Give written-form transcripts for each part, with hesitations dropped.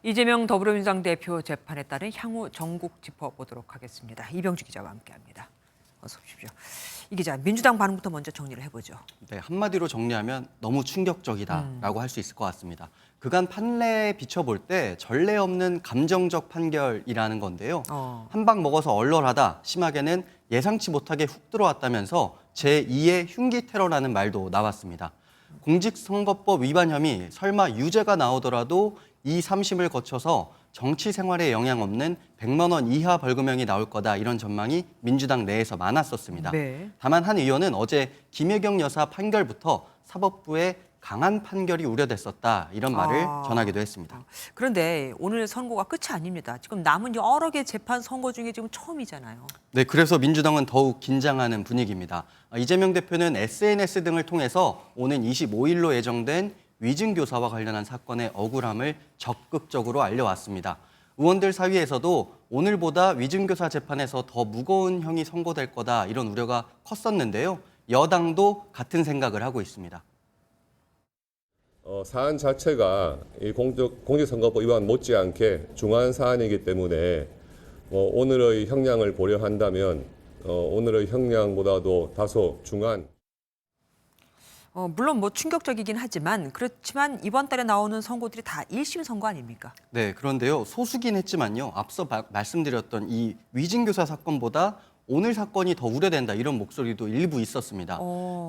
이재명 더불어민주당 대표 재판에 따른 향후 전국 짚어보도록 하겠습니다. 이병주 기자와 함께합니다. 어서 오십시오. 이 기자, 민주당 반응부터 먼저 정리를 해보죠. 네, 한마디로 정리하면 너무 충격적이다라고 할 수 있을 것 같습니다. 그간 판례에 비춰볼 때 전례 없는 감정적 판결이라는 건데요. 한 방 먹어서 얼얼하다, 심하게는 예상치 못하게 훅 들어왔다면서 제2의 흉기 테러라는 말도 나왔습니다. 공직선거법 위반 혐의, 설마 유죄가 나오더라도 이 3심을 거쳐서 정치 생활에 영향 없는 100만 원 이하 벌금형이 나올 거다, 이런 전망이 민주당 내에서 많았었습니다. 네. 다만 한 의원은 어제 김혜경 여사 판결부터 사법부의 강한 판결이 우려됐었다, 이런 말을 전하기도 했습니다. 그런데 오늘 선고가 끝이 아닙니다. 지금 남은 여러 개 재판 선고 중에 지금 처음이잖아요. 네, 그래서 민주당은 더욱 긴장하는 분위기입니다. 이재명 대표는 SNS 등을 통해서 오는 25일로 예정된 위증교사와 관련한 사건의 억울함을 적극적으로 알려왔습니다. 의원들 사이에서도 오늘보다 위증교사 재판에서 더 무거운 형이 선고될 거다, 이런 우려가 컸었는데요. 여당도 같은 생각을 하고 있습니다. 사안 자체가 이 공직선거법 위반 못지않게 중한 사안이기 때문에 오늘의 형량을 보려 한다면 오늘의 형량보다도 다소 중한. 물론 충격적이긴 하지만 그렇지만 이번 달에 나오는 선고들이 다 1심 선고 아닙니까? 네, 그런데요. 소수긴 했지만요. 앞서 말씀드렸던 이 위증교사 사건보다 오늘 사건이 더 우려된다, 이런 목소리도 일부 있었습니다.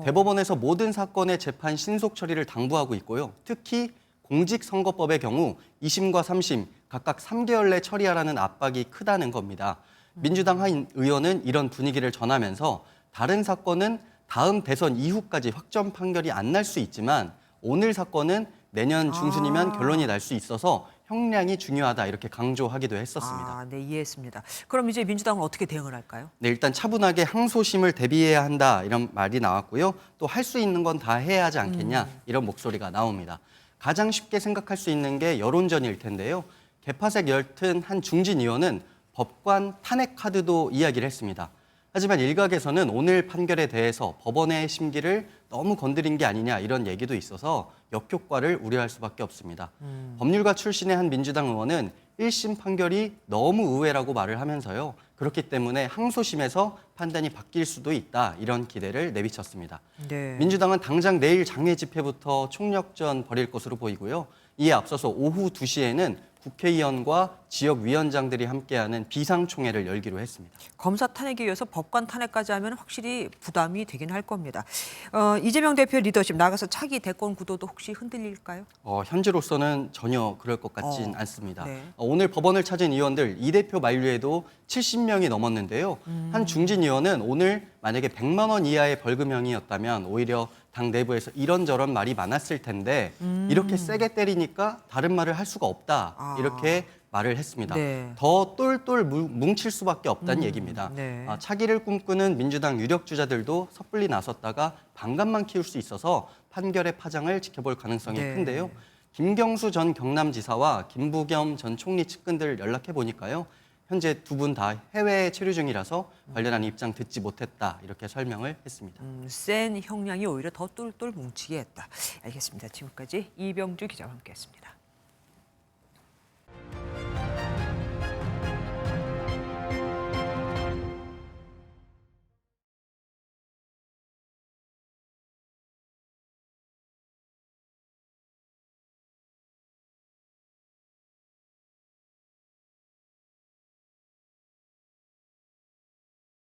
대법원에서 모든 사건의 재판 신속 처리를 당부하고 있고요. 특히 공직선거법의 경우 2심과 3심 각각 3개월 내 처리하라는 압박이 크다는 겁니다. 민주당 한 의원은 이런 분위기를 전하면서 다른 사건은 다음 대선 이후까지 확정 판결이 안 날 수 있지만 오늘 사건은 내년 중순이면 결론이 날 수 있어서 형량이 중요하다, 이렇게 강조하기도 했었습니다. 네, 이해했습니다. 그럼 이제 민주당은 어떻게 대응을 할까요? 네, 일단 차분하게 항소심을 대비해야 한다, 이런 말이 나왔고요. 또 할 수 있는 건 다 해야 하지 않겠냐, 이런 목소리가 나옵니다. 가장 쉽게 생각할 수 있는 게 여론전일 텐데요. 개파색 엷은 한 중진 의원은 법관 탄핵 카드도 이야기를 했습니다. 하지만 일각에서는 오늘 판결에 대해서 법원의 심기를 너무 건드린 게 아니냐, 이런 얘기도 있어서 역효과를 우려할 수밖에 없습니다. 법률가 출신의 한 민주당 의원은 1심 판결이 너무 의외라고 말을 하면서요. 그렇기 때문에 항소심에서 판단이 바뀔 수도 있다, 이런 기대를 내비쳤습니다. 네. 민주당은 당장 내일 장외 집회부터 총력전 벌일 것으로 보이고요. 이에 앞서서 오후 2시에는 국회의원과 지역위원장들이 함께하는 비상총회를 열기로 했습니다. 검사 탄핵에 이어서 법관 탄핵까지 하면 확실히 부담이 되긴 할 겁니다. 이재명 대표 리더십 나가서 차기 대권 구도도 혹시 흔들릴까요? 현재로서는 전혀 그럴 것 같진 않습니다. 네. 오늘 법원을 찾은 의원들 이 대표 만류에도 70명이 넘었는데요. 한 중진 의원은 오늘 만약에 100만 원 이하의 벌금형이었다면 오히려 당 내부에서 이런저런 말이 많았을 텐데 이렇게 세게 때리니까 다른 말을 할 수가 없다, 이렇게 말을 했습니다. 네. 더 똘똘 뭉칠 수밖에 없다는 얘기입니다. 네. 차기를 꿈꾸는 민주당 유력 주자들도 섣불리 나섰다가 반감만 키울 수 있어서 판결의 파장을 지켜볼 가능성이 네. 큰데요. 김경수 전 경남지사와 김부겸 전 총리 측근들 연락해 보니까요. 현재 두 분 다 해외에 체류 중이라서 관련한 입장 듣지 못했다, 이렇게 설명을 했습니다. 센 형량이 오히려 더 똘똘 뭉치게 했다. 알겠습니다. 지금까지 이병주 기자와 함께했습니다.